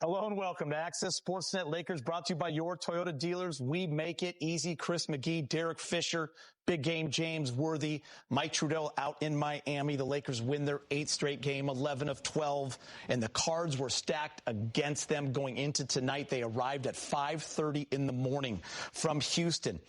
Hello and welcome to Access Sportsnet Lakers, brought to you by your Toyota dealers. We make it easy. Chris McGee, Derek Fisher, big game James Worthy, Mike Trudell out in Miami. The Lakers win their 8th straight game, 11 of 12, and the cards were stacked against them going into tonight. They arrived at 5:30 in the morning from Houston.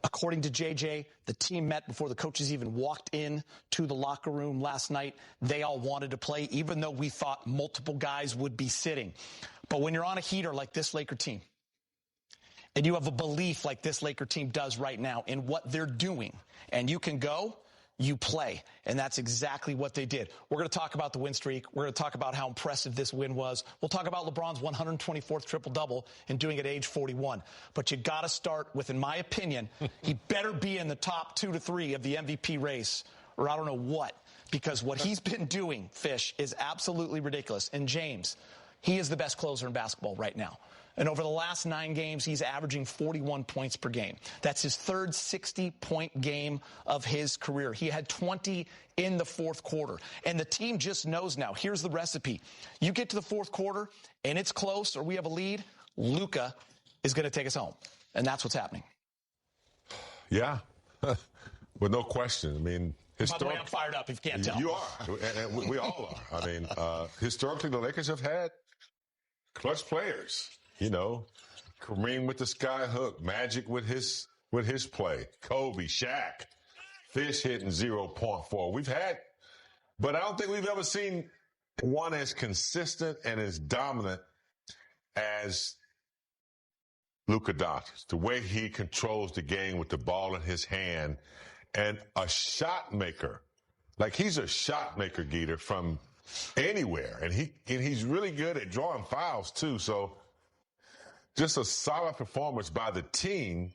According to JJ, the team met before the coaches even walked in to the locker room last night. They all wanted to play, even though we thought multiple guys would be sitting. But when you're on a heater like this Laker team, and you have a belief like this Laker team does right now in what they're doing, and you can go, you play. And that's exactly what they did. We're going to talk about the win streak. We're going to talk about how impressive this win was. We'll talk about LeBron's 124th triple-double and doing it at age 41. But you got to start with, in my opinion, he better be in the top 2 to 3 of the MVP race, or I don't know what. Because what he's been doing, Fish, is absolutely ridiculous. And James, he is the best closer in basketball right now. And over the last 9 games, he's averaging 41 points per game. That's his third 60-point game of his career. He had 20 in the fourth quarter. And the team just knows now. Here's the recipe. You get to the fourth quarter, and it's close, or we have a lead, Luka is going to take us home. And that's what's happening. Yeah, with no question. I mean, by the way, I'm fired up, if you can't tell. You are, and we all are. I mean, historically, the Lakers have had clutch players. You know, Kareem with the sky hook, Magic with his play, Kobe, Shaq, Fish hitting 0.4. We've had, but I don't think we've ever seen one as consistent and as dominant as Luka Doncic. The way he controls the game with the ball in his hand, and a shot maker. Like, he's a shot maker, Geeter, from anywhere, and he's really good at drawing fouls too. So, just a solid performance by the team,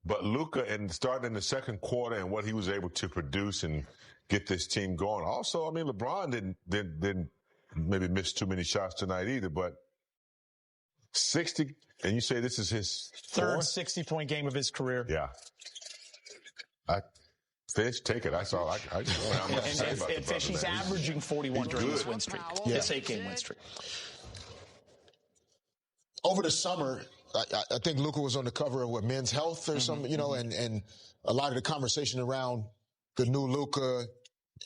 but Luka, and starting in the second quarter and what he was able to produce and get this team going. Also, I mean, LeBron didn't maybe miss too many shots tonight either, but 60, and you say this is his third 60-point game of his career. Yeah. Fish, take it. That's all I just want to say about the brother, Fish, he's averaging 41 during this win streak, this 8-game win streak. Over the summer, I think Luka was on the cover of Men's Health or something, you know, and a lot of the conversation around the new Luka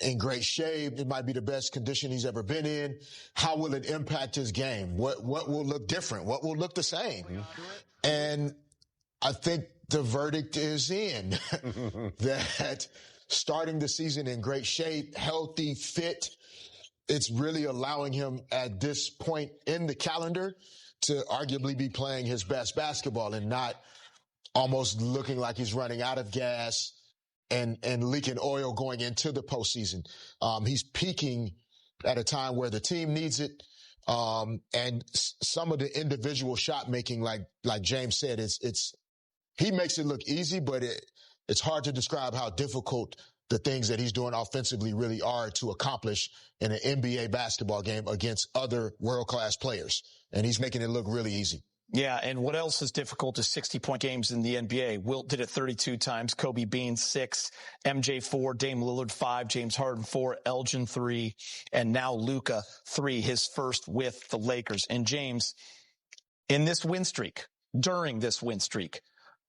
in great shape. It might be the best condition he's ever been in. How will it impact his game? What will look different? What will look the same? And I think the verdict is in that starting the season in great shape, healthy, fit, it's really allowing him at this point in the calendar to arguably be playing his best basketball and not almost looking like he's running out of gas and leaking oil going into the postseason. He's peaking at a time where the team needs it. And some of the individual shot making, like James said, he makes it look easy, but it's hard to describe how difficult the things that he's doing offensively really are to accomplish in an NBA basketball game against other world-class players. And he's making it look really easy. Yeah, and what else is difficult is 60-point games in the NBA. Wilt did it 32 times, Kobe Bean 6, MJ 4, Dame Lillard 5, James Harden 4, Elgin 3, and now Luka 3, his first with the Lakers. And James, in this win streak, during this win streak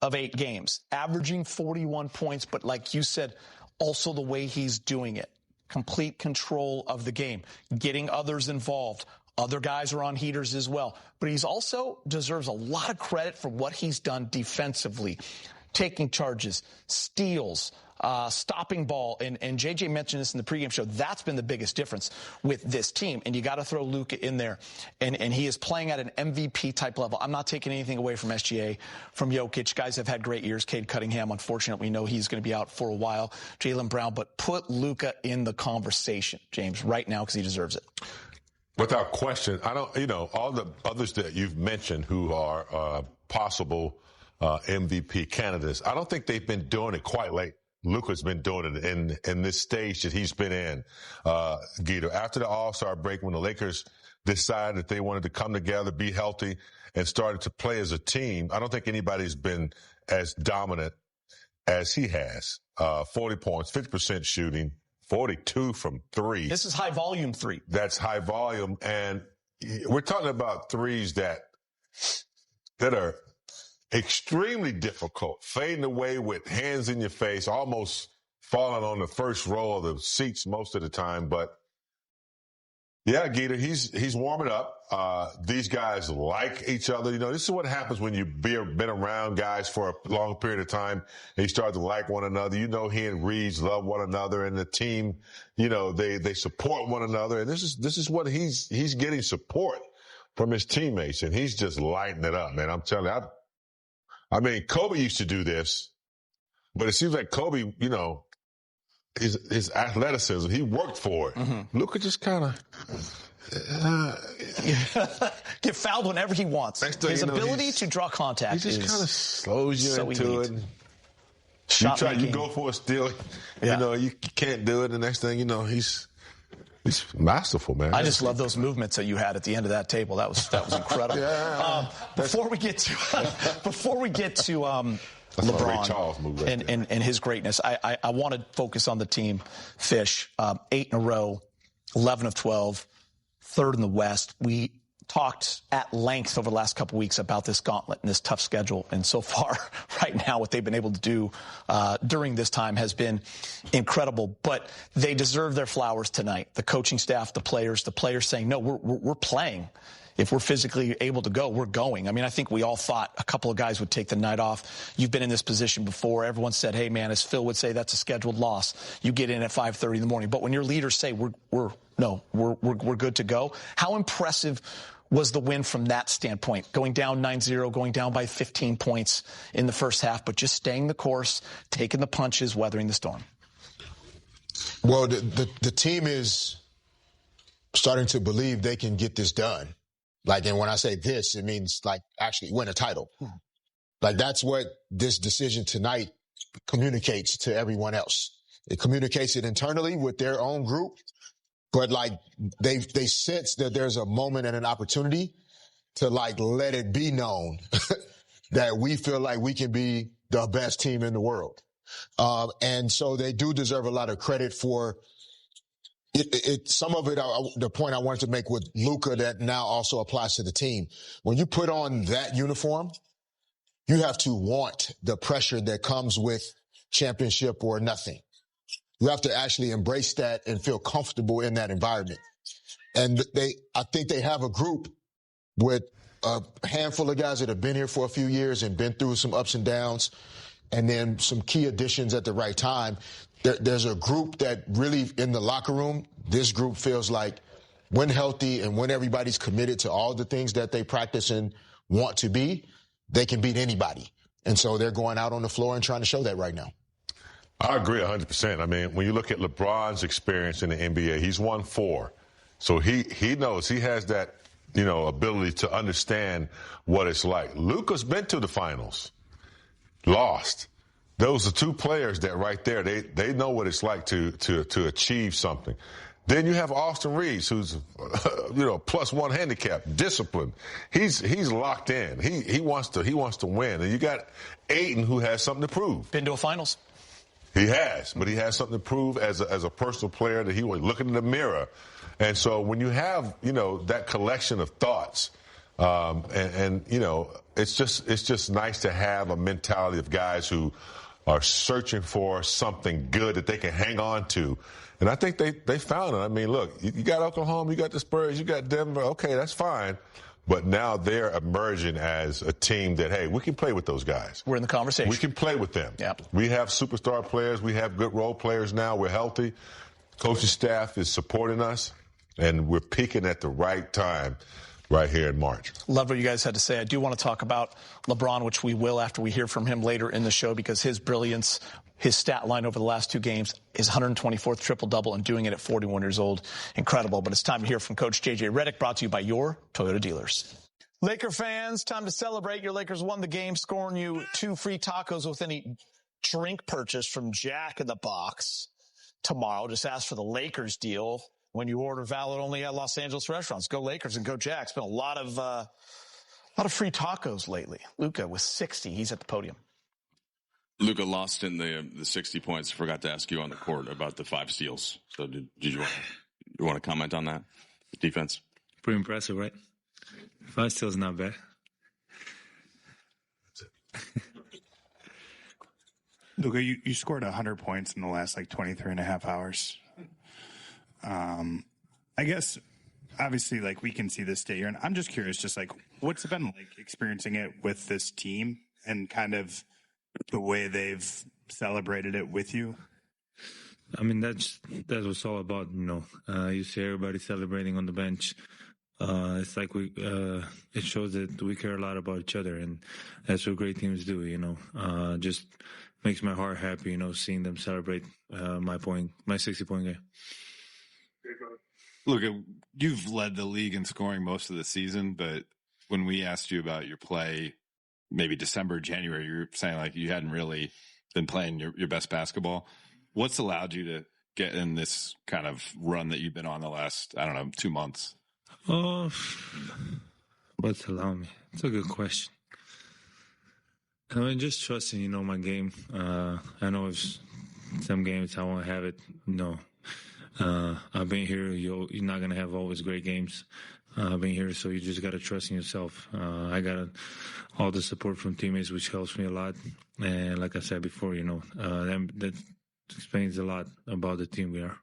of 8 games, averaging 41 points, but like you said, also the way he's doing it, complete control of the game, getting others involved. Other guys are on heaters as well. But he's also deserves a lot of credit for what he's done defensively, taking charges, steals, stopping ball. And JJ mentioned this in the pregame show. That's been the biggest difference with this team. And you got to throw Luka in there. And he is playing at an MVP type level. I'm not taking anything away from SGA, from Jokic. Guys have had great years. Cade Cunningham, unfortunately, we know he's going to be out for a while. Jaylen Brown. But put Luka in the conversation, James, right now, because he deserves it. Without question. I don't, all the others that you've mentioned who are possible MVP candidates, I don't think they've been doing it quite like Luka's been doing it in this stage that he's been in, Guido. After the All-Star break, when the Lakers decided that they wanted to come together, be healthy, and started to play as a team, I don't think anybody's been as dominant as he has. 40 points, 50% shooting, 42 from 3. This is high volume 3. That's high volume. And we're talking about threes that are extremely difficult, fading away with hands in your face, almost falling on the first row of the seats most of the time. But yeah, Geeta, he's warming up. These guys like each other. You know, this is what happens when you've been around guys for a long period of time and you start to like one another. You know, he and Reeves love one another, and the team, you know, they support one another. And this is what he's getting support from his teammates, and he's just lighting it up, man. I'm telling you, I mean, Kobe used to do this, but it seems like Kobe, you know, his athleticism, he worked for it. Mm-hmm. Luka just kind of get fouled whenever he wants. His ability to draw contact, he just kind of slows you so into elite. It. You go for a steal, you know, you can't do it. The next thing you know, he's masterful, man. I just love those movements that you had at the end of that table. That was incredible. Before we get to LeBron and his greatness, I want to focus on the team. Fish, 8 in a row, 11 of 12, third in the West. We talked at length over the last couple of weeks about this gauntlet and this tough schedule. And so far, right now, what they've been able to do during this time has been incredible. But they deserve their flowers tonight. The coaching staff, the players saying, no, we're playing. If we're physically able to go, we're going. I mean, I think we all thought a couple of guys would take the night off. You've been in this position before. Everyone said, hey, man, as Phil would say, that's a scheduled loss. You get in at 5:30 in the morning. But when your leaders say, we're good to go, how impressive was the win from that standpoint? Going down 9-0, going down by 15 points in the first half, but just staying the course, taking the punches, weathering the storm. Well, the team is starting to believe they can get this done. Like, and when I say this, it means like actually win a title. Like, that's what this decision tonight communicates to everyone else. It communicates it internally with their own group, but like they sense that there's a moment and an opportunity to like let it be known that we feel like we can be the best team in the world. And so they do deserve a lot of credit for some of it, the point I wanted to make with Luka that now also applies to the team. When you put on that uniform, you have to want the pressure that comes with championship or nothing. You have to actually embrace that and feel comfortable in that environment. And I think they have a group with a handful of guys that have been here for a few years and been through some ups and downs, and then some key additions at the right time. There's a group that really, in the locker room, this group feels like when healthy and when everybody's committed to all the things that they practice and want to be, they can beat anybody. And so they're going out on the floor and trying to show that right now. I agree 100%. I mean, when you look at LeBron's experience in the NBA, he's won 4. So he knows, he has that, you know, ability to understand what it's like. Luka's been to the finals, lost. Those are 2 players that right there, they know what it's like to achieve something. Then you have Austin Reeves, who's, you know, +1 handicap, disciplined. He's locked in. He wants to win. And you got Ayton, who has something to prove. Been to a finals. He has, but he has something to prove as a personal player, that he was looking in the mirror. And so when you have, you know, that collection of thoughts, and you know, it's just nice to have a mentality of guys who are searching for something good that they can hang on to. And I think they found it. I mean, look, you got Oklahoma, you got the Spurs, you got Denver. Okay, that's fine. But now they're emerging as a team that, hey, we can play with those guys. We're in the conversation. We can play with them. Yep. We have superstar players. We have good role players now. We're healthy. Coaching staff is supporting us, and we're peaking at the right time right here in March. Love what you guys had to say. I do want to talk about LeBron, which we will after we hear from him later in the show, because his brilliance, his stat line over the last 2 games, his 124th triple-double, and doing it at 41 years old. Incredible. But it's time to hear from Coach J.J. Redick, brought to you by your Toyota dealers. Laker fans, time to celebrate. Your Lakers won the game, scoring you 2 free tacos with any drink purchase from Jack in the Box tomorrow. Just ask for the Lakers deal when you order valid only at Los Angeles restaurants. Go Lakers and go Jack. It's been a lot of free tacos lately. Luka with 60. He's at the podium. Luka lost in the 60 points. Forgot to ask you on the court about the 5 steals. So did you want to comment on that? Defense? Pretty impressive, right? 5 steals is not bad. Luka, you scored 100 points in the last 23 and a half hours. I guess, obviously, we can see this day here, and I'm just curious, just what's it been like experiencing it with this team and kind of the way they've celebrated it with you? I mean, that's what's all about, You see everybody celebrating on the bench. It's like it shows that we care a lot about each other, and that's what great teams do, Just makes my heart happy, seeing them celebrate my 60-point game. Look, you've led the league in scoring most of the season, but when we asked you about your play, maybe December, January, you were saying you hadn't really been playing your best basketball. What's allowed you to get in this kind of run that you've been on the last, 2 months? Oh, what's allowed me? It's a good question. I mean, just trusting, my game. I know if some games I won't have it, I've been here. You're not going to have always great games. I've been here, so you just got to trust in yourself. I got all the support from teammates, which helps me a lot. And like I said before, that explains a lot about the team we are.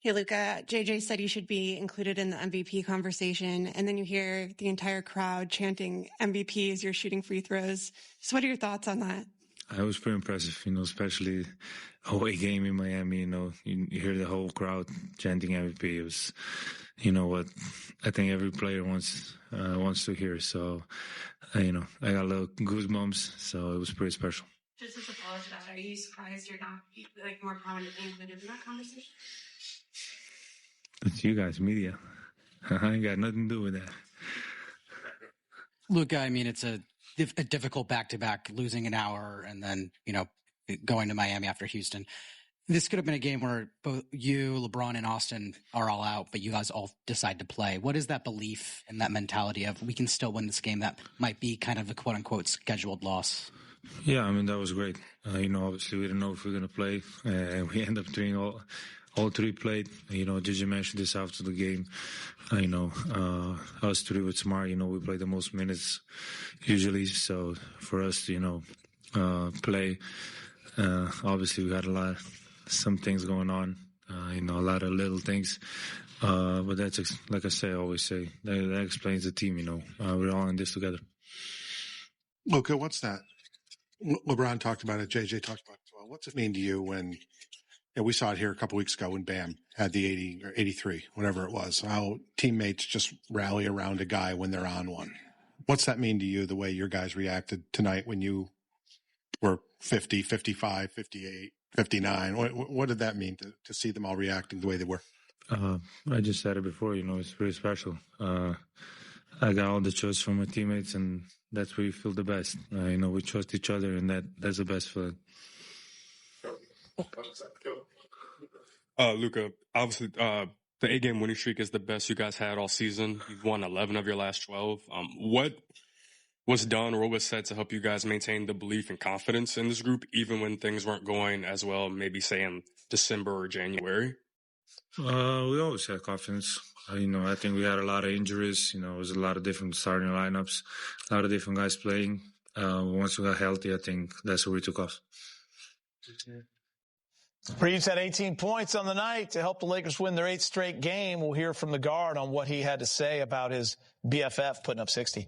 Hey, Luka, JJ said you should be included in the MVP conversation, and then you hear the entire crowd chanting MVP as you're shooting free throws. So what are your thoughts on that? It was pretty impressive, especially away game in Miami, you hear the whole crowd chanting MVP. It was, what I think every player wants to hear. So, I got a little goosebumps, so it was pretty special. Just as a follow-up to that, are you surprised you're not more prominently included in that conversation? It's you guys, media. I ain't got nothing to do with that. Luka, I mean, it's a difficult back-to-back, losing an hour and then, going to Miami after Houston. This could have been a game where both you, LeBron, and Austin are all out, but you guys all decide to play. What is that belief and that mentality of we can still win this game that might be kind of a quote-unquote scheduled loss? Yeah, I mean, that was great. Obviously we didn't know if we were going to play. We ended up doing all three played. Did you mention this after the game? Us three with Smart, we play the most minutes usually. So for us to, play, obviously we had some things going on, a lot of little things. But that's, like I always say, that explains the team, we're all in this together. Luka, what's that? LeBron talked about it. JJ talked about it as well. What's it mean to you when we saw it here a couple weeks ago when Bam had the 80 or 83, whatever it was, how teammates just rally around a guy when they're on one. What's that mean to you, the way your guys reacted tonight when you were 50, 55, 58, 59? What did that mean to see them all reacting the way they were? I just said it before, it's pretty special. I got all the trust from my teammates, and that's where you feel the best. We trust each other, and that's the best feeling. Luka, obviously, the 8-game winning streak is the best you guys had all season. You've won 11 of your last 12. What was done or what was said to help you guys maintain the belief and confidence in this group, even when things weren't going as well, maybe say in December or January? We always had confidence. I think we had a lot of injuries. It was a lot of different starting lineups, a lot of different guys playing. Once we got healthy, I think that's where we took off. Reeves had 18 points on the night to help the Lakers win their 8th straight game. We'll hear from the guard on what he had to say about his BFF putting up 60.